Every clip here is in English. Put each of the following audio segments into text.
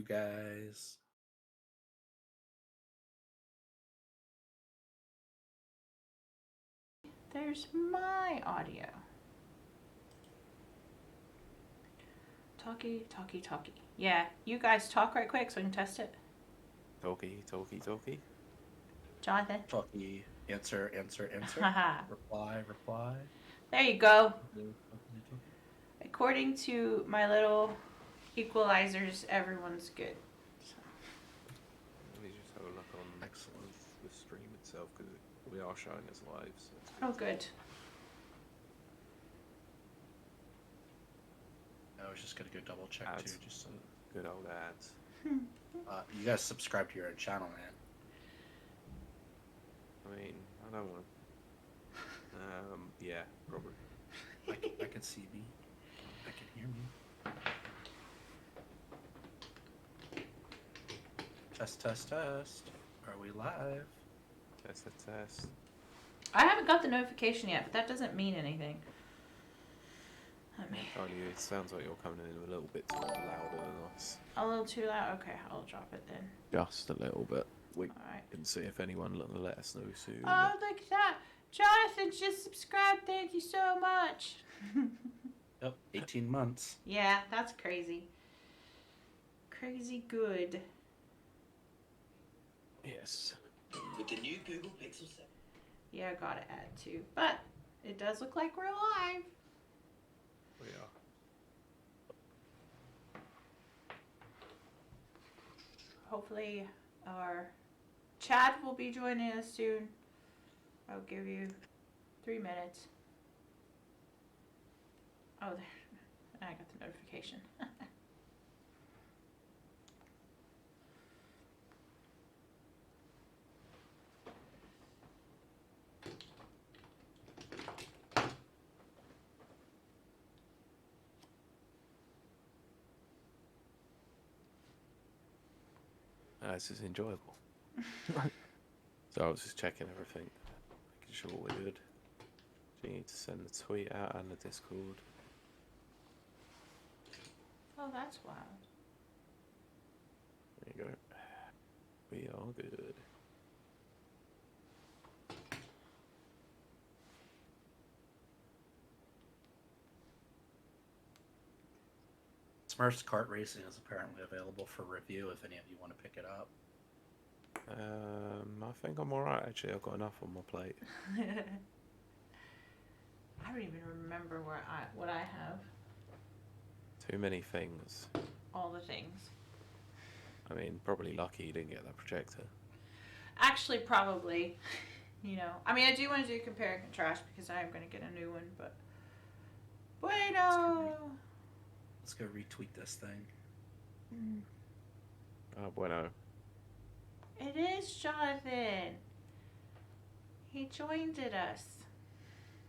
you guys. There's my audio. Talkie, talkie, talkie. Yeah, you guys talk right quick so I can test it. Talkie, talkie, talkie. Jonathan. Talkie, answer. Haha. reply. There you go. Talkie. According to my little equalizers, everyone's good. So. Let me just have a look on Excellent. the stream itself because we are showing us live. So it's Oh, good. I was just gonna go double check ads. too. Just so, Good old ads. you guys subscribe to your own channel, man. I mean, I don't want to. Yeah, probably. I can see me. I can hear me. Test. Are we live? Test. I haven't got the notification yet, but that doesn't mean anything. Let me. Kylie, it sounds like you're coming in a little bit louder than us. A little too loud? Okay, I'll drop it then. Just a little bit. We Alright. can see if anyone let us know soon. Oh, look at that. Jonathan just subscribed. Thank you so much. Yep, 18 months. Yeah, that's crazy. Crazy good. Yes. With the new Google Pixel 7. Yeah, I gotta add too. But it does look like we're live. We are. Hopefully our Chad will be joining us soon. I'll give you 3 minutes. Oh, there. I got the notification. This is enjoyable. So I was just checking everything, making sure we're good. Do you need to send the tweet out and the Discord? Oh, that's wild. There you go. We are good. Smurfs Kart Racing is apparently available for review if any of you want to pick it up. I think I'm alright actually. I've got enough on my plate. I don't even remember what I have. Too many things. All the things. I mean, probably lucky you didn't get that projector. Actually, probably. You know, I mean, I do want to do compare and contrast because I am going to get a new one, but. Bueno! Let's go retweet this thing. Oh, bueno. It is Jonathan. He joined us.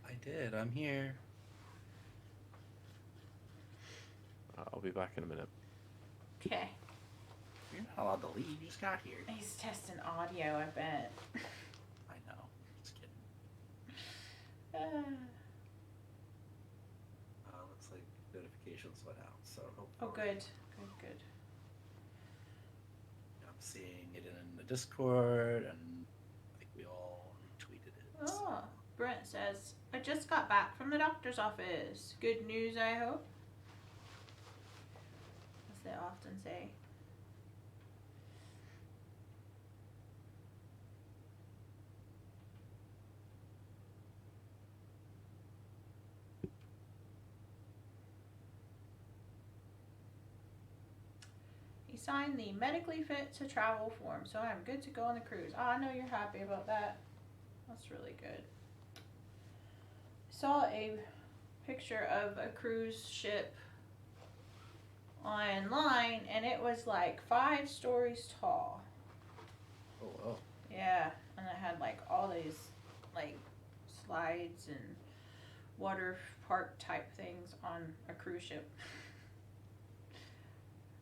I did. I'm here. I'll be back in a minute. Okay. You're not allowed to leave. You just got here. He's testing audio, I bet. I know. Just kidding. Looks like notifications went out. So hopefully. Oh, good. Good. I'm seeing it in the Discord, and I think we all retweeted it. Oh, Brent says, I just got back from the doctor's office. Good news, I hope. As they often say. He signed the medically fit to travel form, so I'm good to go on the cruise. Oh, I know you're happy about that. That's really good. I saw a picture of a cruise ship online, and it was like 5 stories tall. Oh, wow. Yeah, and it had like all these like slides and water park type things on a cruise ship.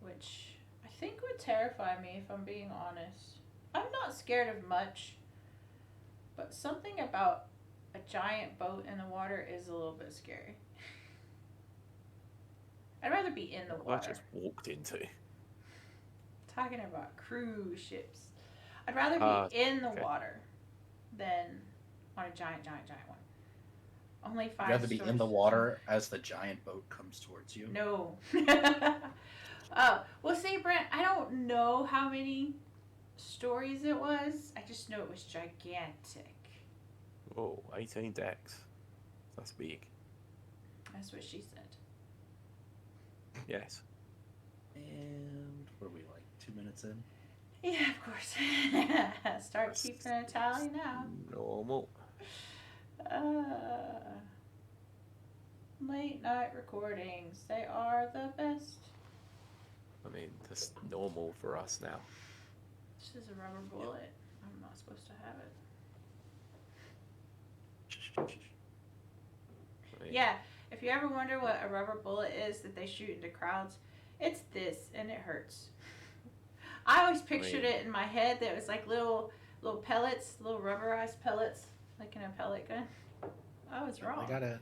Which I think would terrify me if I'm being honest. I'm not scared of much, but something about a giant boat in the water is a little bit scary. I'd rather be in the water. I just walked into. Talking about cruise ships. I'd rather be in the okay. water than on a giant one. Only You'd 5 rather be in the stores. water as the giant boat comes towards you. No. Oh, well, see, Brent, I don't know how many stories it was. I just know it was gigantic. Whoa, 18 decks. That's big. That's what she said. Yes. And what are we, like 2 minutes in? Yeah, of course. Start keeping a tally now. Normal. Late night recordings. They are the best. I mean, that's normal for us now. This is a rubber bullet. I'm not supposed to have it. I mean, Yeah, if you ever wonder what a rubber bullet is that they shoot into crowds, it's this, and it hurts. I always pictured it in my head that it was like little pellets, little rubberized pellets, like in a pellet gun. I was wrong. I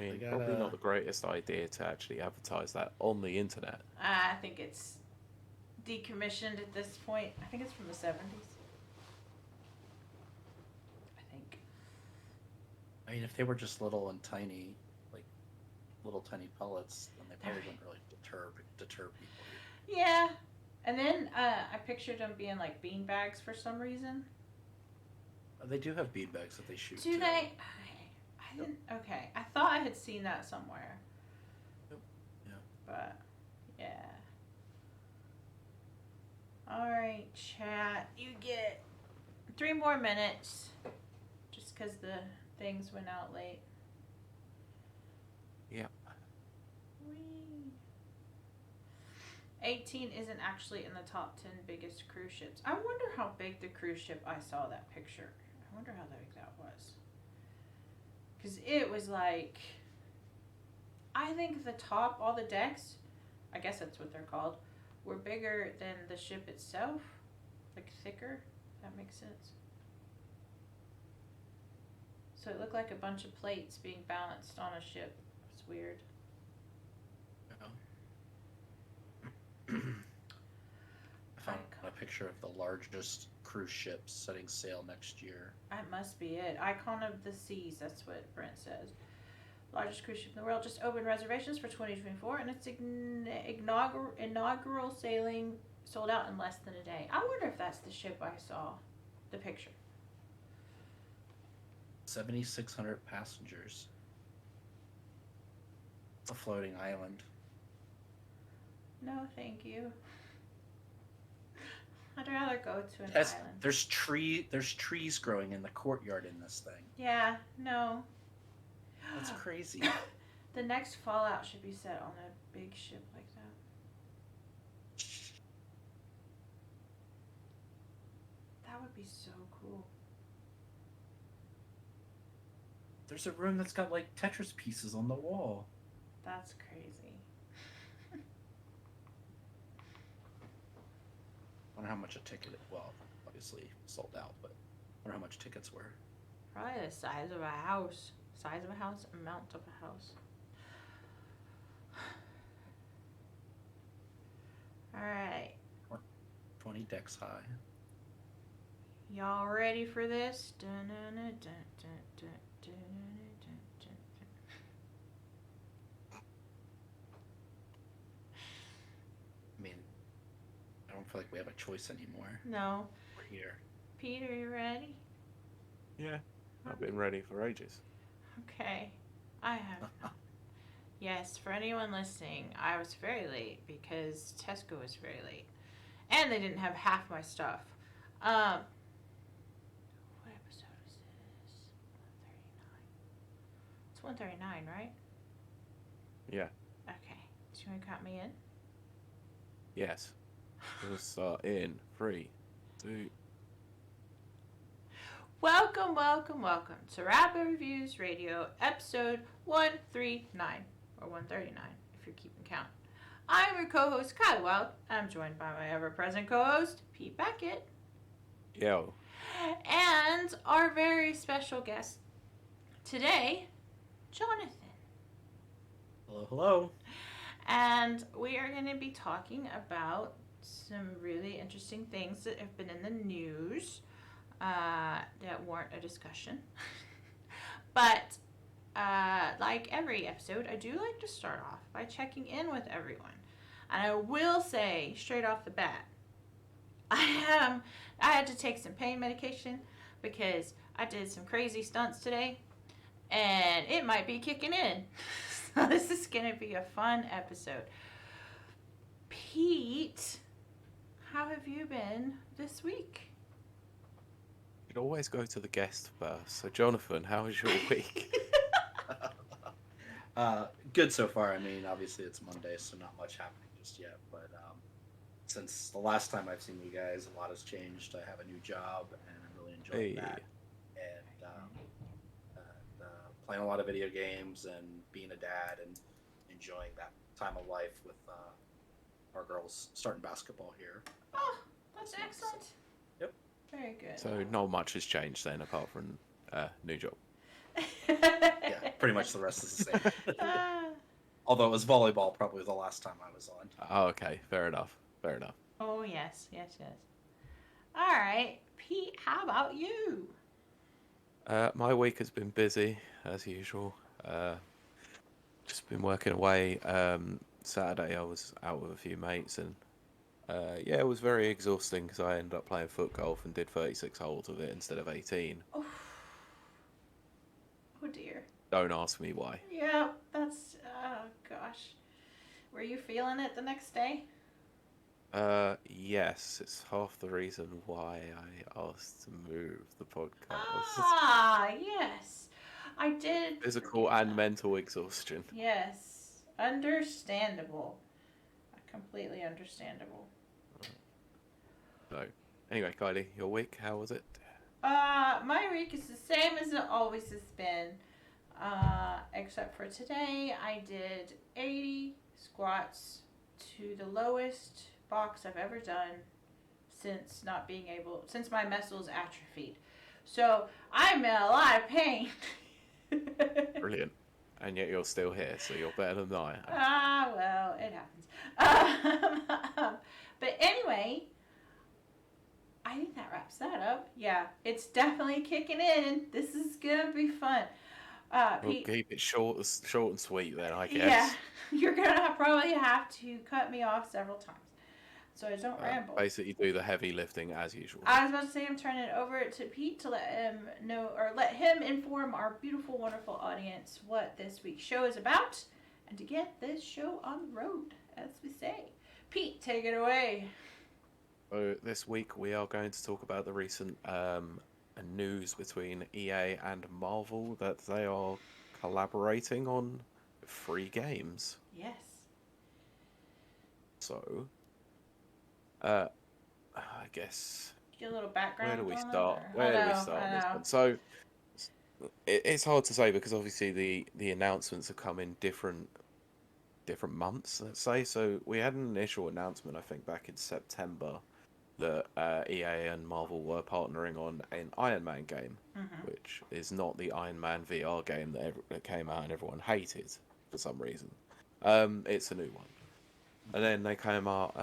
mean, probably not the greatest idea to actually advertise that on the internet. I think it's decommissioned at this point. I think it's from the 70s. I think. I mean, if they were just little and tiny, like little tiny pellets, then they probably wouldn't really deter people. Yeah. And then I pictured them being like bean bags for some reason. They do have beanbags that they shoot. Do too. they? I didn't. Okay. I thought I had seen that somewhere. Yep. Yeah. But, yeah. Alright, chat. You get 3 more minutes. Just because the things went out late. Yep. Whee. 18 isn't actually in the top 10 biggest cruise ships. I wonder how big the cruise ship I saw that picture. I wonder how big that was. Because it was like, I think the top, all the decks, I guess that's what they're called, were bigger than the ship itself. Like thicker, if that makes sense. So it looked like a bunch of plates being balanced on a ship. It's weird. I found a picture of the largest cruise ship setting sail next year. That must be it. Icon of the Seas, that's what Brent says. Largest cruise ship in the world just opened reservations for 2024, and its inaugural sailing sold out in less than a day. I wonder if that's the ship I saw, the picture. 7,600 passengers. It's a floating island. No, thank you. I'd rather go to an Yes, island. there's trees growing in the courtyard in this thing. Yeah, no. That's crazy. The next Fallout should be set on a big ship like that. That would be so cool. There's a room that's got like Tetris pieces on the wall. That's crazy. I wonder how much a ticket. Well, obviously sold out, but I wonder how much tickets were. Probably the size of a house. Size of a house, amount of a house. Alright. 20 decks high. Y'all ready for this? I mean, I don't feel like we have a choice anymore. No. We're here. Peter, you ready? Yeah. I've been ready for ages. Okay. I have not. Yes, for anyone listening, I was very late because Tesco was very late. And they didn't have half my stuff. What episode is this? 139. It's 139, right? Yeah. Okay. Do you want to count me in? Yes. We'll start in 3, 2. Welcome, welcome, welcome to Rapid Reviews Radio, episode 139, or 139, if you're keeping count. I'm your co-host, Kiley Wilde. I'm joined by my ever-present co-host, Pete Beckett. Yo. And our very special guest today, Jonathan. Hello, hello. And we are going to be talking about some really interesting things that have been in the news that warrant a discussion. But like every episode, I do like to start off by checking in with everyone. And I will say straight off the bat, I had to take some pain medication because I did some crazy stunts today, and it might be kicking in. So this is going to be a fun episode. Pete, how have you been this week? You'd always go to the guest first. So, Jonathan, how was your week? Good so far. I mean, obviously it's Monday, so not much happening just yet. But since the last time I've seen you guys, a lot has changed. I have a new job, and I'm really enjoying that. And playing a lot of video games and being a dad and enjoying that time of life with our girls starting basketball here. Oh, that's this month, so- excellent. Yep. Very good. So, not much has changed then, apart from new job. Yeah, pretty much the rest is the same. Although it was volleyball probably the last time I was on. Oh, okay. Fair enough. Fair enough. Oh, yes. All right. Pete, how about you? My week has been busy, as usual. Just been working away. Saturday I was out with a few mates, and yeah, it was very exhausting because I ended up playing foot golf and did 36 holes of it instead of 18. Oh, oh dear. Don't ask me why. Yeah, that's, oh gosh. Were you feeling it the next day? Yes, it's half the reason why I asked to move the podcast. Ah, yes. I did. Physical and mental exhaustion. Yes. Understandable. Completely understandable. So, anyway, Kylie, your week, how was it? My week is the same as it always has been. Except for today, I did 80 squats to the lowest box I've ever done since my muscles atrophied. So I'm in a lot of pain. Brilliant. And yet you're still here, so you're better than I am. Ah, well, it happens. But anyway, I think that wraps that up. Yeah, it's definitely kicking in. This is gonna be fun. We'll Pete, keep it short and sweet then, I guess. yeah, you're gonna probably have to cut me off several times, so I don't ramble. Basically, do the heavy lifting as usual. I was about to say I'm turning it over to Pete to let him know, or let him inform our beautiful, wonderful audience what this week's show is about, and to get this show on the road, as we say. Pete, take it away. So this week we are going to talk about the recent news between EA and Marvel that they are collaborating on free games. Yes. So, I guess Get a little background. where do we going on, start? or- Where I do we know, start? I on this know. one? So, it's hard to say because obviously the announcements have come in different months, let's say. So we had an initial announcement, I think, back in September that EA and Marvel were partnering on an Iron Man game, which is not the Iron Man VR game that came out and everyone hated for some reason. It's a new one. And then they came out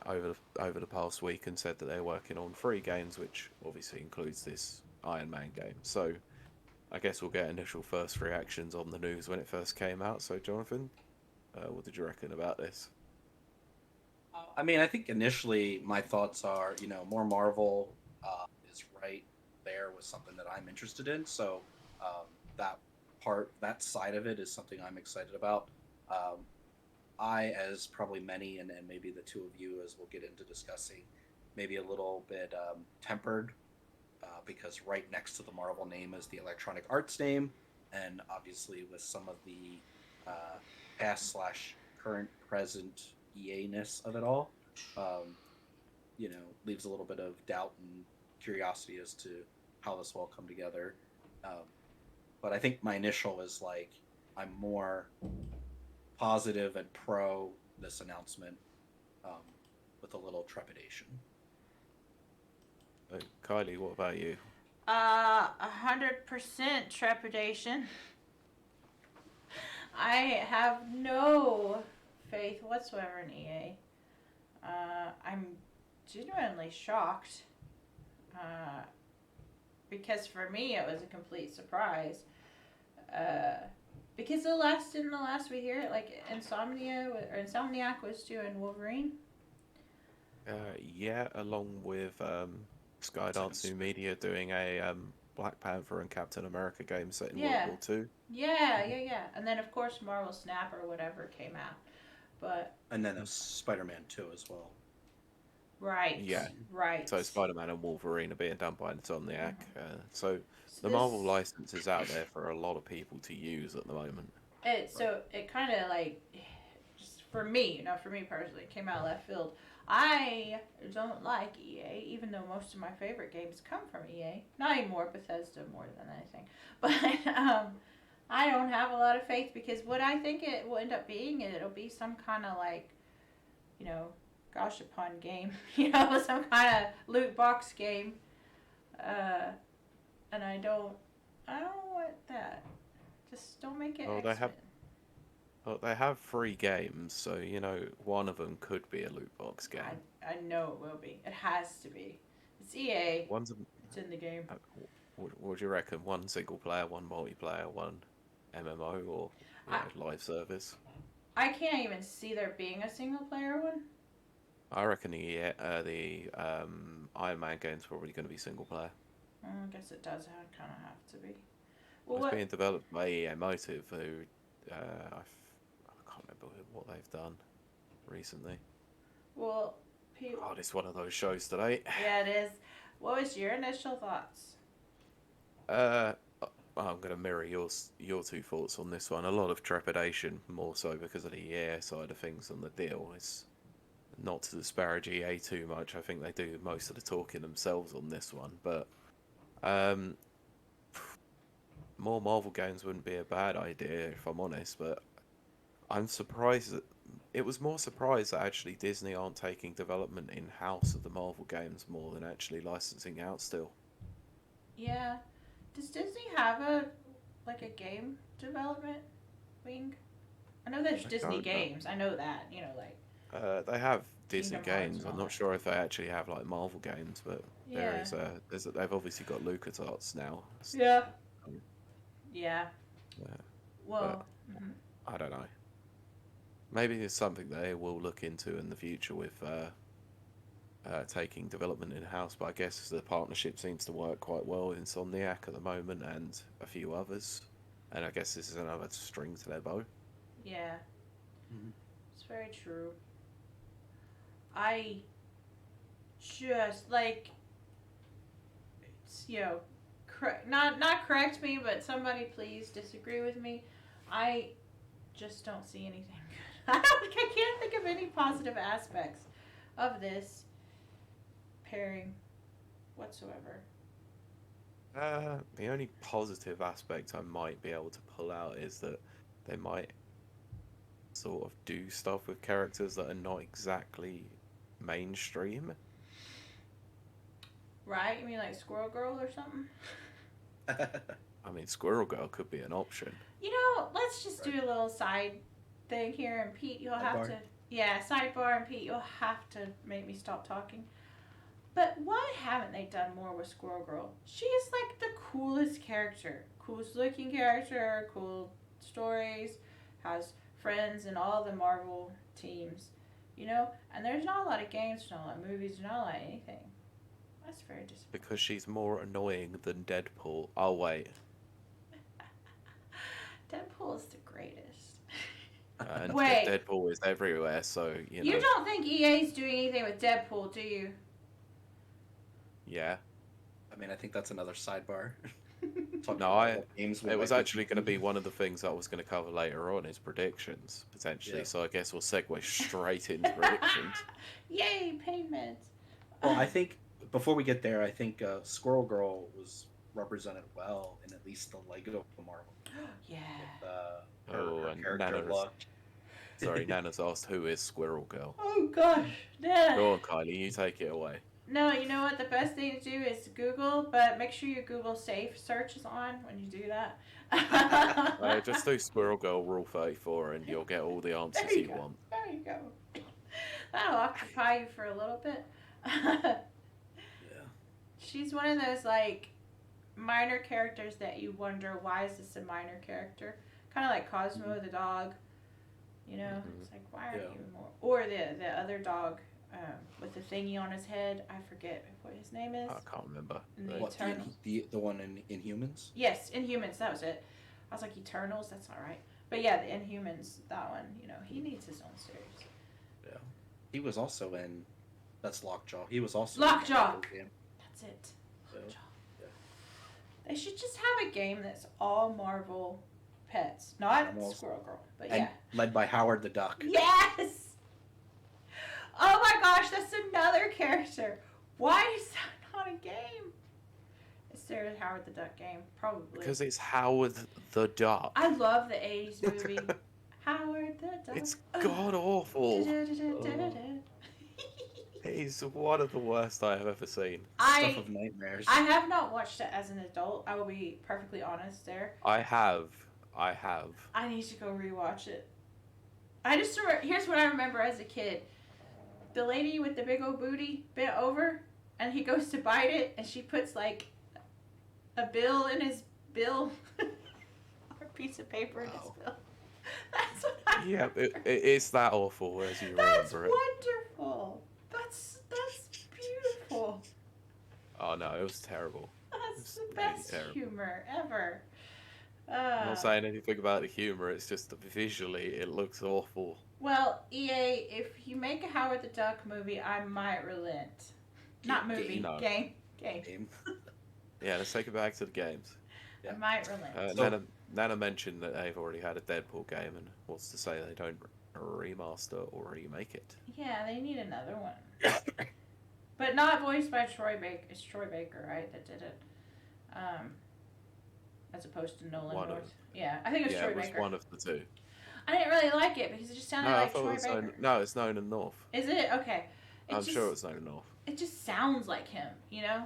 over the past week and said that they're working on free games, which obviously includes this Iron Man game. So I guess we'll get initial first reactions on the news when it first came out. So Jonathan, what did you reckon about this? I mean, I think initially my thoughts are, more Marvel is right there with something that I'm interested in. So that side of it is something I'm excited about. I, as probably many, and maybe the two of you, as we'll get into discussing, maybe a little bit tempered because right next to the Marvel name is the Electronic Arts name, and obviously with some of the past/current present EA-ness of it all, leaves a little bit of doubt and curiosity as to how this will all come together. But I think my initial is like, I'm more positive and pro this announcement with a little trepidation. Kylie, what about you? 100% trepidation. I have no faith whatsoever in EA. I'm genuinely shocked. Uh, because for me it was a complete surprise. Because the last we hear it, like Insomniac was doing Wolverine. Yeah, along with Skydance New Media doing a Black Panther and Captain America game set in World Yeah. War Two. Yeah. And then of course Marvel Snap or whatever came out. But And then a Spider-Man 2 as well. right. Yeah. Right. So Spider-Man and Wolverine are being done by Insomniac. So So the Marvel license is out there for a lot of people to use at the moment. it kind of like, just for me, for me personally, it came out of left field. I don't like EA, even though most of my favorite games come from EA. Not anymore, Bethesda more than anything. But I don't have a lot of faith because what I think it will end up being, it'll be some kind of like, gosh upon game, some kind of loot box game. And I don't want that. Just don't make it X-Men. They have 3 games, so one of them could be a loot box game. I know it will be. It has to be. It's EA. It's in the game. What do you reckon? 1 single player, 1 multiplayer, 1 MMO, or live service? I can't even see there being a single player one. I reckon the Iron Man game's probably going to be single player. I guess it does kind of have to be. Well, it's being developed by EA Motive, who I can't remember what they've done recently. Well, it's one of those shows today. Yeah, it is. What was your initial thoughts? I'm going to mirror your 2 thoughts on this one. A lot of trepidation, more so because of the EA side of things on the deal. It's not to disparage EA too much. I think they do most of the talking themselves on this one, but more Marvel games wouldn't be a bad idea if I'm honest, but I'm surprised that it was more surprised that actually Disney aren't taking development in-house of the Marvel games more than actually licensing out still. Yeah. Does Disney have a game development wing? I know there's Disney games. I know that, they have Disney Kingdom Hearts games. and I'm all not that. sure if they actually have Marvel games, but Yeah. they've obviously got LucasArts now. Yeah. Um, Yeah. Yeah. Well, I don't know. Maybe it's something they will look into in the future with taking development in-house, but I guess the partnership seems to work quite well with Insomniac at the moment and a few others, and I guess this is another string to their bow. yeah. Mhm. It's very true. I just not correct me, but somebody please disagree with me. I just don't see anything good. I can't think of any positive aspects of this pairing whatsoever. The only positive aspect I might be able to pull out is that they might sort of do stuff with characters that are not exactly mainstream. Right? You mean like Squirrel Girl or something? I mean, Squirrel Girl could be an option. Let's just do a little side thing here, and Pete, you'll have Sidebar. to. Yeah, sidebar, and Pete, you'll have to make me stop talking. But why haven't they done more with Squirrel Girl? She is like the coolest character. Coolest looking character, cool stories, has friends in all the Marvel teams, And there's not a lot of games, there's not a lot of movies, there's not a lot of anything. That's very disappointing. Because she's more annoying than Deadpool. Oh, wait. Deadpool is the greatest. And Wait. Deadpool is everywhere, so, You don't think EA's doing anything with Deadpool, do you? Yeah. I mean, I think that's another sidebar. It was actually going to be one of the things I was going to cover later on is predictions, potentially. Yeah. So I guess we'll segue straight into predictions. Yay, pain meds. Well, I think before we get there, I think Squirrel Girl was represented well in at least the Lego Marvel. Yeah. With, her And character Nana's, look. sorry, Nana's asked who is Squirrel Girl. Oh gosh. Yeah. Go on, Kylie, you take it away. No, you know what? The best thing to do is Google, but make sure your Google safe search is on when you do that. Just do Squirrel Girl Rule 34 and you'll get all the answers you want. There you go. That'll occupy you for a little bit. Yeah. She's one of those like minor characters that you wonder why is this a minor character? Kind of like Cosmo the dog. You know, it's like why aren't you more? Or the other dog with the thingy on his head. I forget what his name is. I can't remember. In the What, Eternals. the one in Inhumans? Yes, Inhumans. That was it. I was like Eternals. That's all right. But yeah, the Inhumans. That one. You know, he needs his own series. Yeah. He was also in. That's Lockjaw. He was also Lockjaw! in the game. That's it. So, Lockjaw. yeah. They should just have a game that's all Marvel pets, not Animals. Squirrel Girl, but And yeah. led by Howard the Duck. Yes. Oh my gosh, that's another character. Why is that not a game? Is there a Howard the Duck game? Probably. Because it's Howard the Duck. I love the 80s movie. Howard the Duck. It's god awful. He's one of the worst I have ever seen. Stuff of nightmares. I have not watched it as an adult. I will be perfectly honest there. I have. I need to go rewatch it. I just remember, here's what I remember as a kid. The lady with the big old booty bent over, and he goes to bite it, and she puts like a bill in his bill, or a piece of paper in his bill. That's what I Yeah, remember. it's that awful as you That's remember it. wonderful. That's beautiful. Oh no, it was terrible. That's It's the really best terrible. humor ever. I'm not saying anything about the humor, it's just that visually it looks awful. Well, EA, if you make a Howard the Duck movie, I might relent. Not movie, No. game. Game. Yeah, let's take it back to the games. Yeah. I might relent. Nana mentioned that they've already had a Deadpool game, and what's to say they don't remaster or remake it? Yeah, they need another one. But not voiced by Troy Baker. It's Troy Baker, right, that did it. As opposed to Nolan One of- North. Yeah, I think it was Yeah, Troy it was Baker. one of the two. I didn't really like it because it just sounded No, I like thought Troy it was Baker. no, it's Nolan North. Is it? Okay. I'm sure it's Nolan North. It just sounds like him, you know?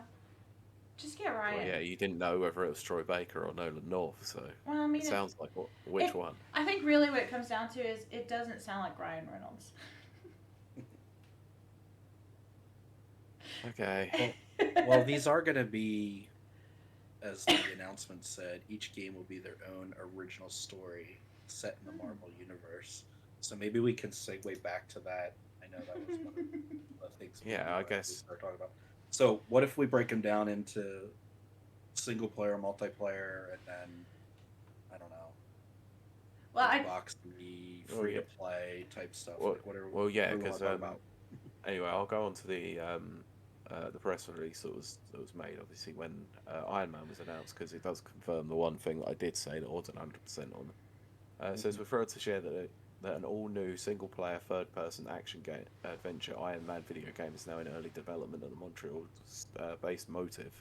Just get Ryan. Well, yeah, you didn't know whether it was Troy Baker or Nolan North, so Well, I mean, it sounds like which one? I think really what it comes down to is it doesn't sound like Ryan Reynolds. Okay. Well, these are going to be, as the announcement said, each game will be their own original story set in the Marvel universe. So maybe we can segue back to that. I know that was one of the things. Yeah, I we guess. started talking about. So what if we break them down into single player, multiplayer, and then I don't know, Well, box free to play type stuff. Well, like whatever. well, yeah, whatever we wanna because talk about. anyway, I'll go on to the press release that was made, obviously, when Iron Man was announced, because it does confirm the one thing that I did say that wasn't 100% on. It says, we're thrilled to share that an all-new single-player, third-person action game adventure Iron Man video game is now in early development at the Montreal-based Motive.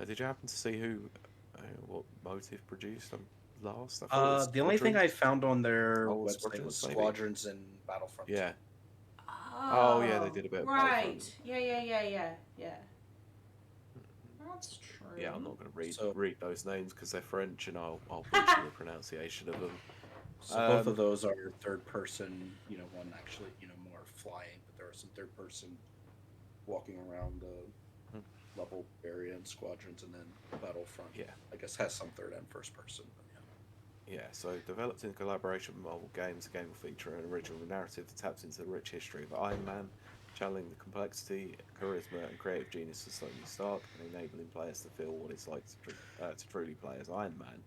Did you happen to see what Motive produced last? I thought it was The only thing I found on their website Squadrons, was maybe? Squadrons and Battlefront. Yeah. Oh, yeah, they did a bit of right. Battlefront. Yeah. That's true. Yeah, I'm not going to So- read those names because they're French, and I'll butcher the pronunciation of them. So both of those are third person, one actually, more flying, but there are some third person walking around the level area and Squadrons, and then Battlefront. Yeah. I guess has some third and first person. But Yeah, so developed in collaboration with Marvel Games, the game will feature an original narrative that taps into the rich history of Iron Man, channeling the complexity, charisma, and creative genius of Tony Stark, and enabling players to feel what it's like to truly play as Iron Man.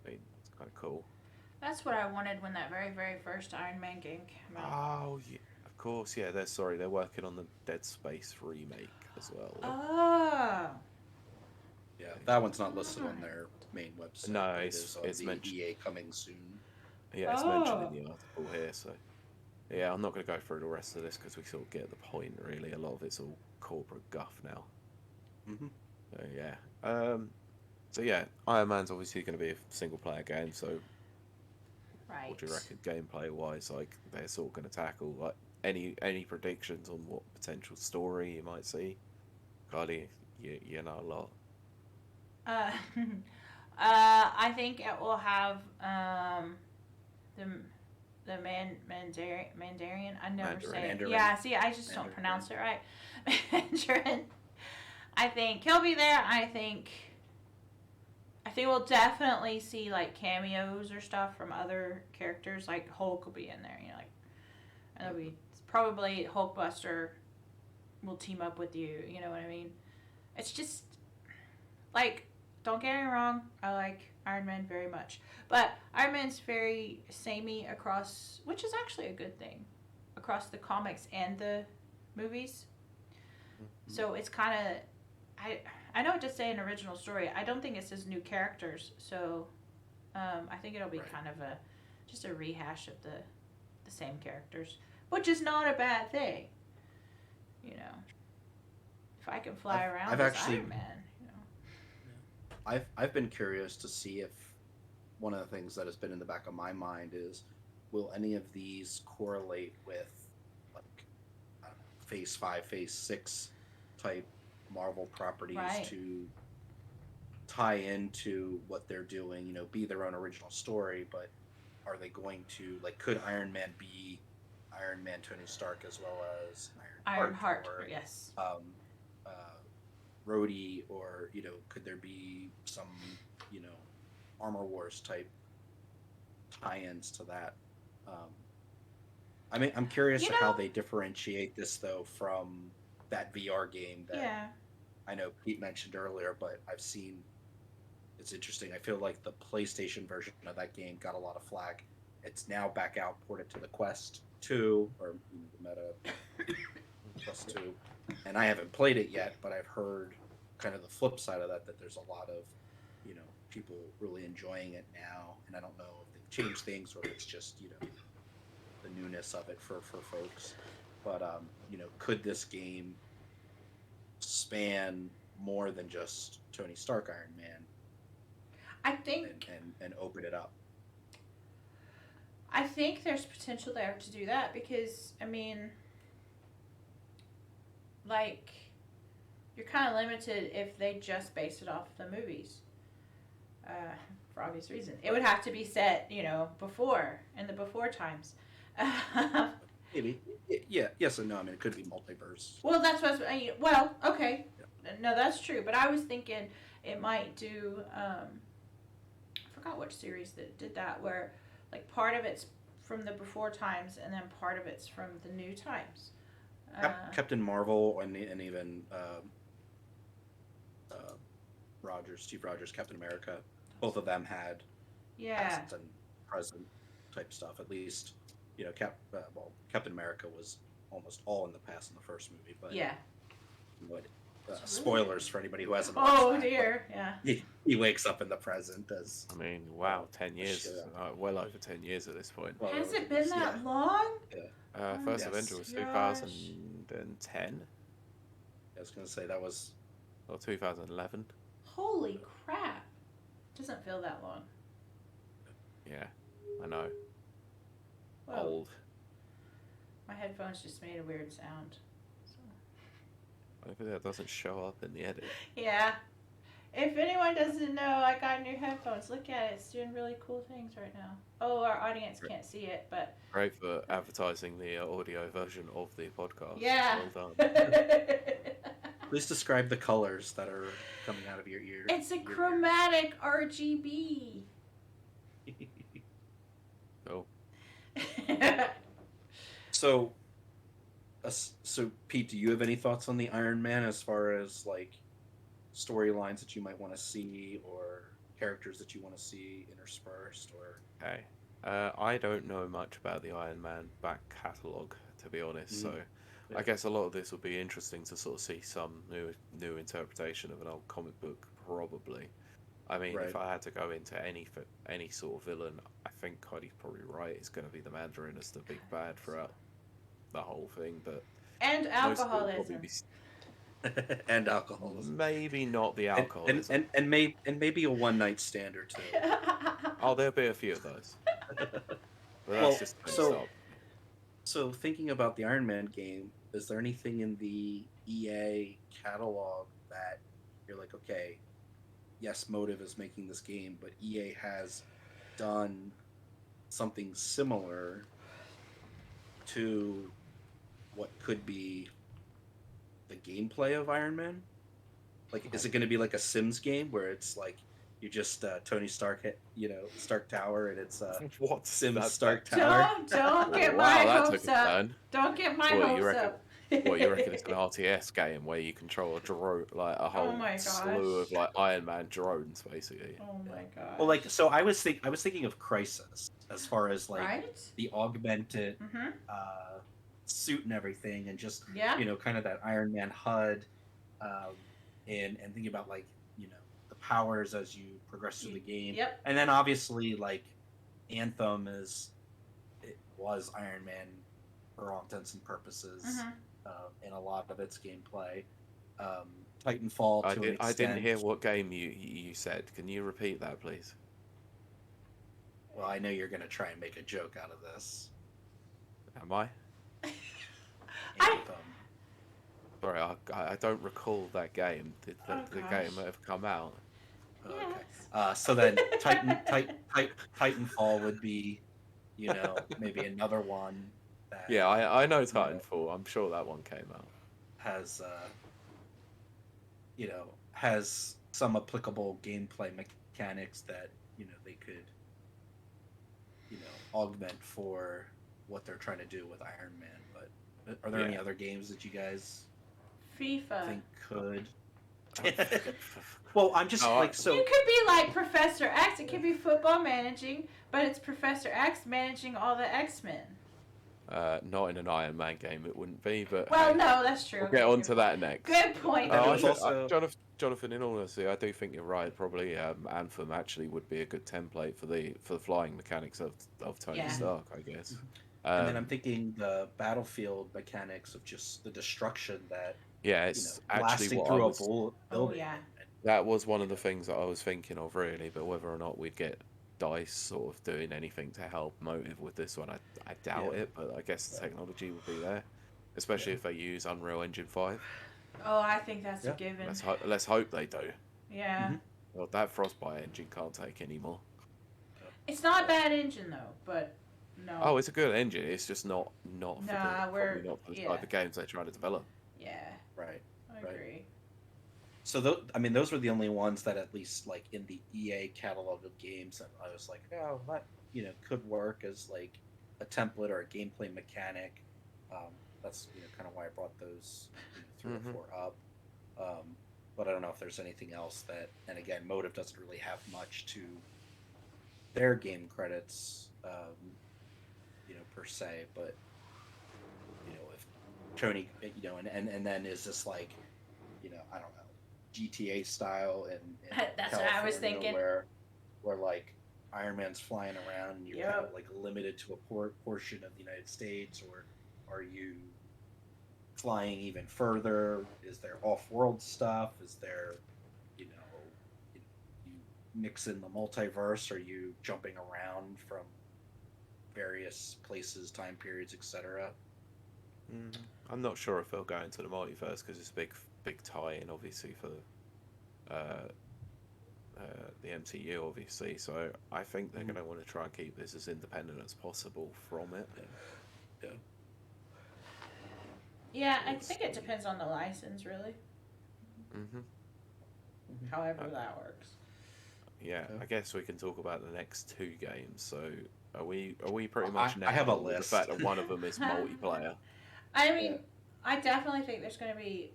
I mean, it's kind of cool. That's what I wanted when that very, very first Iron Man game came out. Oh, yeah, of course, yeah. They're working on the Dead Space remake as well. Oh. yeah, that one's not listed on their main website. No, but it it's- is on it's the mentioned. EA coming soon. Yeah, it's mentioned Oh. in the article here, so yeah, I'm not going to go through the rest of this because we sort of get the point. Really, a lot of it's all corporate guff now. Mm-hmm. So yeah, so yeah, Iron Man's obviously going to be a single player game. So Right. what do you reckon, gameplay wise? Like they're sort of going to tackle like any predictions on what potential story you might see? Kylie, you know a lot. I think it will have the the Mandarin. I never say it. Mandarin. Yeah, see, I just don't pronounce it right. Mandarin. I think he'll be there. I think we'll definitely see like cameos or stuff from other characters. Like Hulk will be in there. You know, like and it'll be probably Hulkbuster will team up with you. You know what I mean? It's just like, don't get me wrong. I like Iron Man very much, but Iron Man's very samey across, which is actually a good thing, across the comics and the movies. So it's kind of, I know it just say an original story. I don't think it says new characters. So I think it'll be kind of just a rehash of the same characters, which is not a bad thing. You know, if I can fly around I've as actually- Iron Man, you know. I've been curious to see if one of the things that has been in the back of my mind is, will any of these correlate with like, I don't know, Phase 5, Phase 6 type Marvel properties Right. to tie into what they're doing, you know, be their own original story, but are they going to, like, could Iron Man be Iron Man Tony Stark as well as Ironheart, or yes. Rhodey, or, you know, could there be some, you know, Armor Wars type tie-ins to that? I mean, I'm curious You to how know- they differentiate this though from that VR game that Yeah. I know Pete mentioned earlier, but I've seen. It's interesting. I feel like the PlayStation version of that game got a lot of flack. It's now back out, ported to the Quest 2 or the Meta Quest 2, and I haven't played it yet, but I've heard kind of the flip side of that there's a lot of, you know, people really enjoying it now, and I don't know if they've changed things or if it's just, you know, the newness of it for folks. But you know, could this game span more than just Tony Stark Iron Man I think and open it up? I think there's potential there to do that because, I mean, like, you're kind of limited if they just base it off the movies. For obvious reasons. It would have to be set, you know, in the before times. Maybe. Yeah. Yes and no. I mean, it could be multiverse. Well, that's what well, okay. No, that's true. But I was thinking it might do, I forgot which series that did that, where, like, part of it's from the before times and then part of it's from the new times. Captain Marvel and even Steve Rogers, Captain America, both of them had Yeah. past and present type stuff. At least, you know, Captain America was almost all in the past in the first movie, but Yeah. But, really spoilers for anybody who hasn't watched Oh that, dear. Yeah. but he wakes up in the present as I mean, wow, 10 years, Yeah. well over 10 years at this point. well, Has it been that long? First Yes. Avenger was Gosh. 2010 I was gonna say that was or 2011. Holy crap. Doesn't feel that long. Yeah, I know. Whoa. Old. My headphones just made a weird sound. So. Hopefully that doesn't show up in the edit. Yeah. If anyone doesn't know, I got new headphones. Look at it. It's doing really cool things right now. Oh, our audience can't see it, but Great for advertising the audio version of the podcast. yeah. Well done. Please describe the colors that are coming out of your ear. It's a your ear. chromatic RGB. Cool. So Pete, do you have any thoughts on the Iron Man as far as like storylines that you might want to see or characters that you want to see interspersed or? Okay. I don't know much about the Iron Man back catalogue, to be honest. So, Yeah. I guess a lot of this will be interesting to sort of see some new interpretation of an old comic book, probably. I mean, if Right. I had to go into any sort of villain, I think Cody's probably right. It's going to be the Mandarin as the big bad throughout the whole thing, but And most of it will probably alcoholism. be And alcoholism. maybe not the alcoholism. And maybe a one night stand or two. Oh, there'll be a few of those. But Well, that's just so thinking about the Iron Man game, is there anything in the EA catalog that you're like, okay, yes, Motive is making this game, but EA has done something similar to what could be the gameplay of Iron Man? Like, is it going to be like a Sims game where it's like you just Tony Stark hit, Stark Tower, and it's What? Sims Stark Tower? Don't get my Wow, that hopes took a up. turn. Don't get my What, you hopes reckon- up. What, you reckon it's an RTS game where you control a drone, like a whole my slew gosh. of like Iron Man drones, basically? Oh my god. Well, like, so I was thinking of Crisis as far as like right? the augmented Mm-hmm. suit and everything, and just Yeah. kind of that Iron Man HUD, and thinking about like the powers as you progress through the game. Yep. And then obviously like Anthem was Iron Man for all intents and purposes, Mm-hmm. in a lot of its gameplay. Titanfall to an extent. I didn't hear what game you said. Can you repeat that, please? Well, I know you're going to try and make a joke out of this. Am I? Anthem. Sorry, I don't recall that game. Did the gosh. game ever come out? Okay. So then Titanfall would be, maybe another one that Yeah, I know Titanfall. I'm sure that one came out. has, has some applicable gameplay mechanics that, they could, augment for what they're trying to do with Iron Man. But are there any Yeah. other games that you guys FIFA. think could? Well, I'm just Oh, like, so You could be like Professor X. It could be football managing, but it's Professor X managing all the X-Men. Not in an Iron Man game, it wouldn't be. But Well, hey, no, that's true. we'll Okay, get on good to that next. Good point. And Oh, there's Pete. also- Jonathan, in all honesty, I do think you're right. Probably Anthem actually would be a good template for the flying mechanics of Tony Yeah. Stark, I guess. and then I'm thinking the battlefield mechanics of just the destruction that Yeah, it's actually blasting what I through a was. Oh building. yeah. That was one of the things that I was thinking of, really. But whether or not we'd get DICE sort of doing anything to help Motive with this one, I doubt Yeah. it. But I guess the technology would be there, especially if they use Unreal Engine 5. Oh, I think that's Yeah. a given. Let's hope they do. Yeah. Mhm. Well, that Frostbite engine can't take anymore. It's not a bad engine though, but no. Oh, it's a good engine. It's just not for Nah, probably not for the type of games they're trying to develop. Yeah, Right. I Right. agree. So those were the only ones that at least like in the EA catalog of games that I was like, oh, that could work as like a template or a gameplay mechanic. That's kind of why I brought those 3 Mhm. or 4 up. But I don't know if there's anything else that, and again, Motive doesn't really have much to their game credits, per se. But if Tony, and then is this like, I don't know, GTA style in That's what I was California thinking. where like Iron Man's flying around and you're kind Yep. of like limited to a portion of the United States, or are you flying even further? Is there off-world stuff? Is there, you mix in the multiverse? Are you jumping around from various places, time periods, etc.? I'm not sure if they'll go into the multiverse because it's a big tie-in, obviously, for the MCU, obviously. So I think they're going to want to try and keep this as independent as possible from it. Yeah. Yeah, I think it depends on the license, really. hmm However that works. Yeah, Yeah. I guess we can talk about the next 2 games. So are we pretty I- much I have a nailed with list. the fact that one of them is multiplayer? I mean, Yeah. I definitely think there's going to be.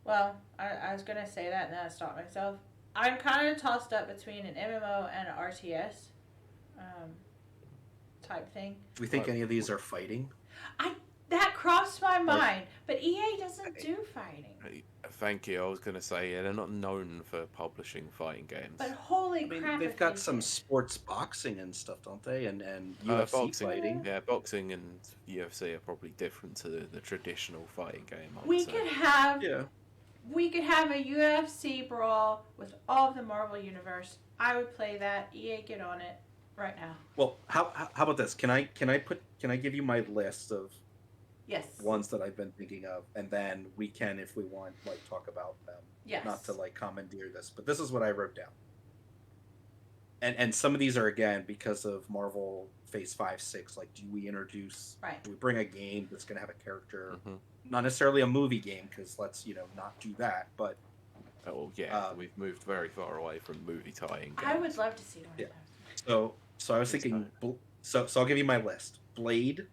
Well, I was going to say that and then I stopped myself. I'm kind of tossed up between an MMO and an RTS type thing. Do we think any of these are fighting? That crossed my mind, but EA doesn't do fighting. Thank you. I was going to say, yeah, they're not known for publishing fighting games. But holy I mean, crap, they've if got they some did. sports boxing and stuff, don't they? And UFC boxing, fighting. yeah, boxing and UFC are probably different to the traditional fighting game. I would We say. could have Yeah. we could have a UFC brawl with all of the Marvel universe. I would play that. EA, get on it right now. Well, how about this? Can I give you my list of Yes. ones that I've been thinking of, and then we can, if we want, like talk about them. Yes. Not to like commandeer this, but this is what I wrote down. and some of these are again because of Marvel Phase 5, 6. Like, do we introduce? Right. Do we bring a game that's going to have a character? Hmm. Not necessarily a movie game, because let's not do that. But Oh yeah, um, we've moved very far away from movie tie-in games. I would love to see one yeah. of So I was Please thinking. So I'll give you my list: Blade,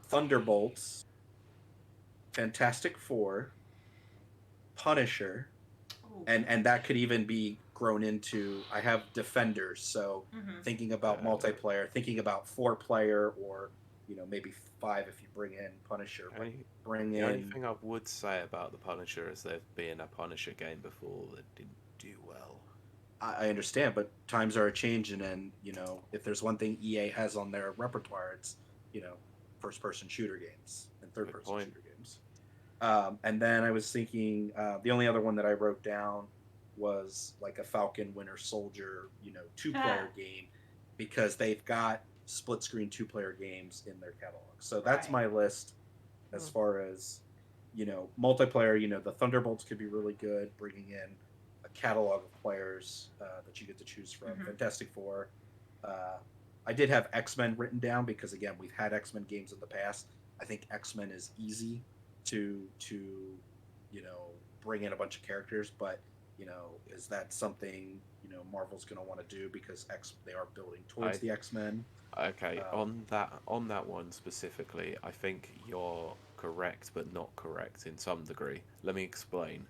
Thunderbolts, Fantastic Four, Punisher, those. and that could even be grown into. I have Defenders, so Mm-hmm. thinking about multiplayer, thinking about 4-player, or maybe 5 if you bring in Punisher. But bring The only in. thing I would say about the Punisher is there's been a Punisher game before that didn't do well. I understand, but times are changing, and if there's one thing EA has on their repertoire, it's first-person shooter games and third-person point. shooter games. And then I was thinking the only other one that I wrote down was like a Falcon Winter Soldier, 2-player game, because they've got split-screen 2-player games in their catalog. So that's Right. my list as far as multiplayer. The Thunderbolts could be really good, bringing in a catalog of players that you get to choose from. Mhm. Fantastic Four. I did have X-Men written down because again, we've had X-Men games in the past. I think X-Men is easy to bring in a bunch of characters, but is that something Marvel's going to want to do because they are building towards the X-Men? Okay, on that one specifically, I think you're correct, but not correct in some degree. Let me explain.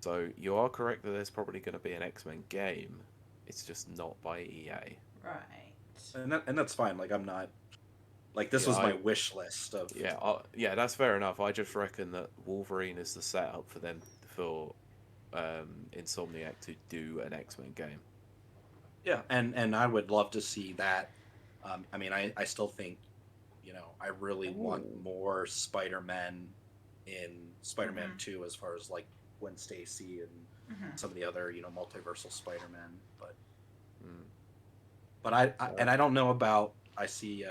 So you are correct that there's probably going to be an X-Men game. It's just not by EA. Right. And that's fine. Like, I'm not like, this Yeah, was my wish list of. Yeah, that's fair enough. I just reckon that Wolverine is the setup for them for Insomniac to do an X-Men game. Yeah, and I would love to see that. I mean, I still think, I really want more Spider-Man in Spider-Man Mhm. 2, as far as like Gwen Stacy and Mhm. some of the other multiversal Spider-Man. But Mm. but I don't know about. I see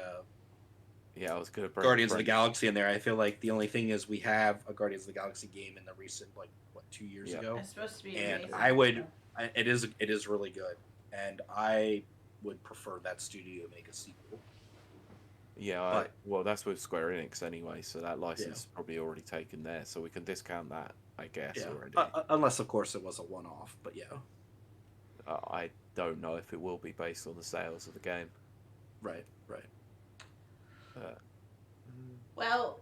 Yeah, I was gonna bring Guardians of the Galaxy in there. I feel like the only thing is we have a Guardians of the Galaxy game in the recent, like, what, 2 years ago, It's supposed to be and amazing. I would. It is really good, and I would prefer that studio make a sequel. Yeah, well, that's with Square Enix anyway, so that license is Yeah. probably already taken there, so we can discount that, I guess, Yeah, already. unless of course it was a one-off, but yeah. I don't know if it will be based on the sales of the game. Right. Well,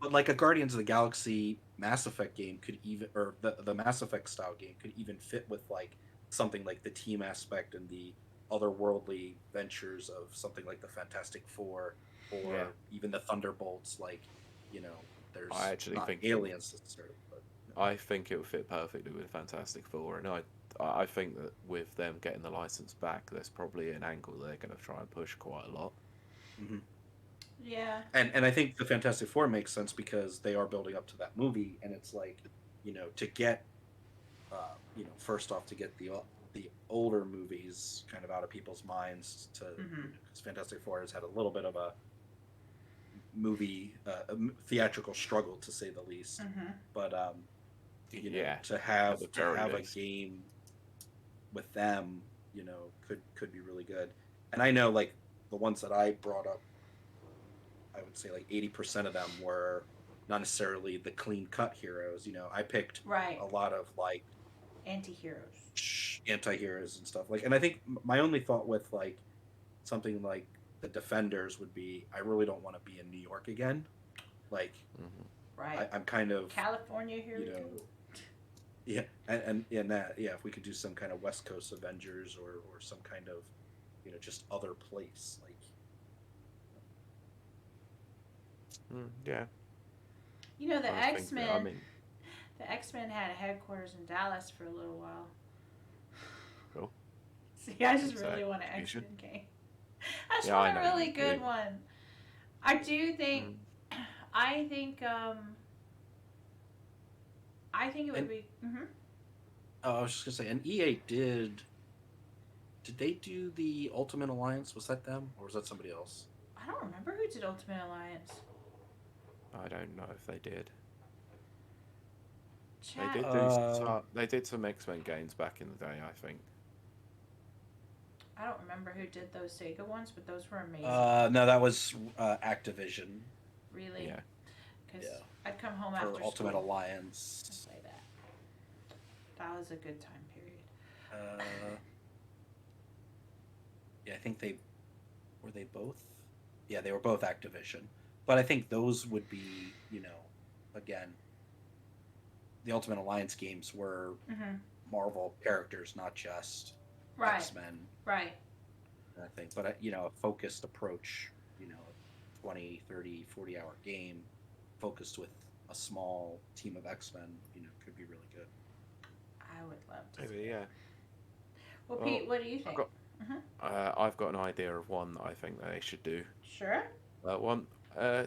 But like a Guardians of the Galaxy Mass Effect game could even, or the Mass Effect style game could even fit with like something like the team aspect and the otherworldly ventures of something like the Fantastic Four, or even the Thunderbolts. Like, there's I actually not think aliens necessarily, but I think it would fit perfectly with Fantastic Four, and I think that with them getting the license back, there's probably an angle they're going to try and push quite a lot. Mhm. yeah. And I think the Fantastic Four makes sense because they are building up to that movie, and it's like, to get, first off, to get the older movies kind of out of people's minds, to Mhm. because Fantastic Four has had a little bit of a movie theatrical struggle, to say the least. Mhm. But Yeah, to have at the very a least. game with them, could be really good. And I know, like, the ones that I brought up, I would say like 80% of them were not necessarily the clean cut heroes. I picked Right. a lot of like Anti-heroes. anti-heroes and stuff. Like, and I think my only thought with like something like the Defenders would be, I really don't want to be in New York again. Like, Right. I'm kind of, California, here we go. yeah, and that, yeah, if we could do some kind of West Coast Avengers, or some kind of just other place, like. Yeah. The I think X-Men. that, I mean, The X-Men had a headquarters in Dallas for a little while. Cool. See, I just That's really want an execution. X-Men game. I just Yeah, I want a know really you good do. one. I do think. I think. I think it would be. Mm-hmm. Oh, I was just gonna say, and EA did. Did they do the Ultimate Alliance? Was that them, or was that somebody else? I don't remember who did Ultimate Alliance. I don't know if they did. Chat. They did do they did some X-Men games back in the day, I think. I don't remember who did those Sega ones, but those were amazing. No, that was Activision. Really? Yeah. Because Yeah. I'd come home For after Ultimate school and Alliance. play that. That was a good time period. Yeah, I think they both. Yeah, they were both Activision, but I think those would be, again, the Ultimate Alliance games were Mm-hmm. Marvel characters, not just Right. X-Men. Right. I think, but a focused approach, 20, 30, 40 hour game focused with a small team of X-Men, could be really good. I would love to. Maybe, see yeah. it. Well, Well, Pete, what do you I've think? got, Mm-hmm. I've got an idea of one that I think they should do. Sure. One,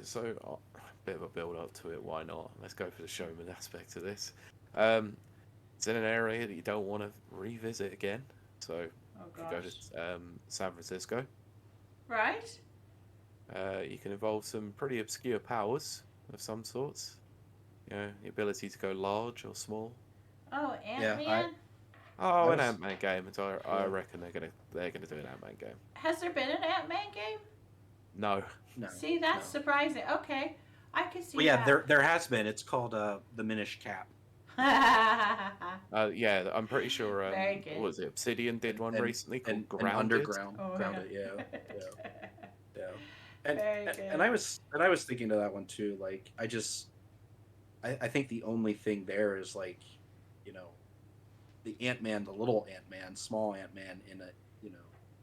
so a bit of a build up to it. Why not? Let's go for the showman aspect of this. It's in an area that you don't want to revisit again. So Oh if you go gosh. to San Francisco, Right. you can evolve some pretty obscure powers of some sorts. The ability to go large or small. Oh, Yeah, Ant-Man. Oh, I an was Ant-Man game. So I yeah. reckon they're gonna do an Ant-Man game. Has there been an Ant-Man game? No. No. See, that's no. surprising. Okay, I can see Well, yeah, that. there has been. It's called the Minish Cap. Yeah, I'm pretty sure. Very good. What was it? Obsidian did one recently called and Grounded. Underground, Oh, Grounded, yeah. Yeah. And, Very and good. and I was thinking of that one too. Like I think the only thing there is like, the Ant-Man, the little Ant-Man, small Ant-Man in a,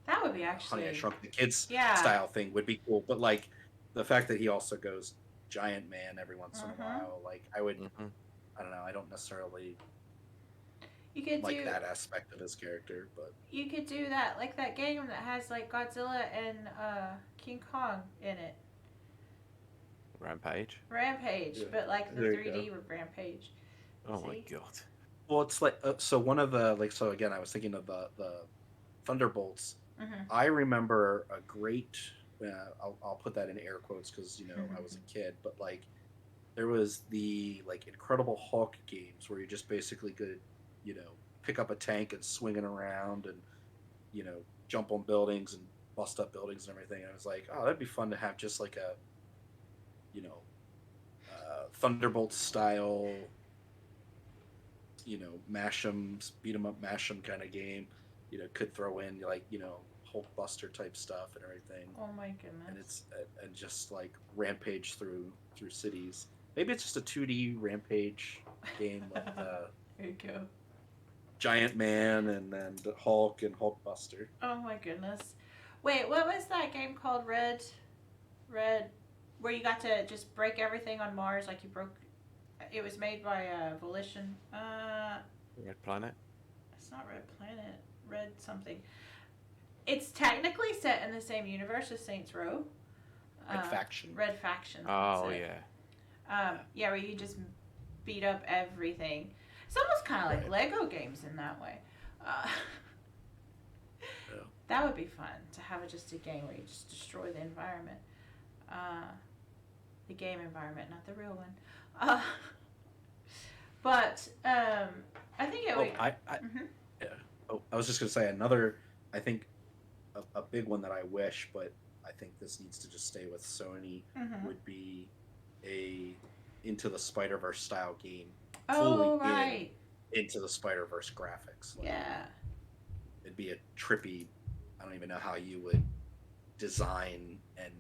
That would be Honey, actually. I Shrunk the Kids Yeah. style thing would be cool. But like the fact that he also goes Giant Man every once in a while, like I would, I don't know, I don't necessarily You could like do that aspect of his character, but You could do that, like that game that has like Godzilla and King Kong in it. Rampage. Rampage, Yeah. but like the There you 3D with Rampage. Oh my See? god. well, it's like so one of the so again, I was thinking of the Thunderbolts. Mm-hmm. I remember a great. I'll put that in air quotes because I was a kid, but like there was the like Incredible Hulk games where you just basically could pick up a tank and swing it around and jump on buildings and bust up buildings and everything. And I was like, oh, that'd be fun to have just like a Thunderbolt style mash 'em, beat 'em up, mash 'em kind of game. Could throw in like Hulk Buster type stuff and everything, Oh my goodness. and it's and just like rampage through cities. Maybe it's just a 2D rampage game with There you go. Giant Man and then the Hulk and Hulk Buster. Oh my goodness. Wait, what was that game called? Red, where you got to just break everything on Mars, like you broke. It was made by Volition. Red Planet. It's not Red Planet. Red something. It's technically set in the same universe as Saints Row. Red Faction. Red Faction. Oh that's it. yeah. Yeah, where you just beat up everything. It's almost kind of like Right. Lego games in that way. Yeah. That would be fun to have just a game where you just destroy the environment. The game environment, not the real one. But I think it Oh, would. Mhm. Yeah. Oh, I was just gonna say another. I think a big one that I wish, but I think this needs to just stay with Sony Mhm. would be a Into the Spider-Verse style game. Oh, fully right. Into the Spider-Verse graphics. Like, Yeah. it'd be a trippy. I don't even know how you would design and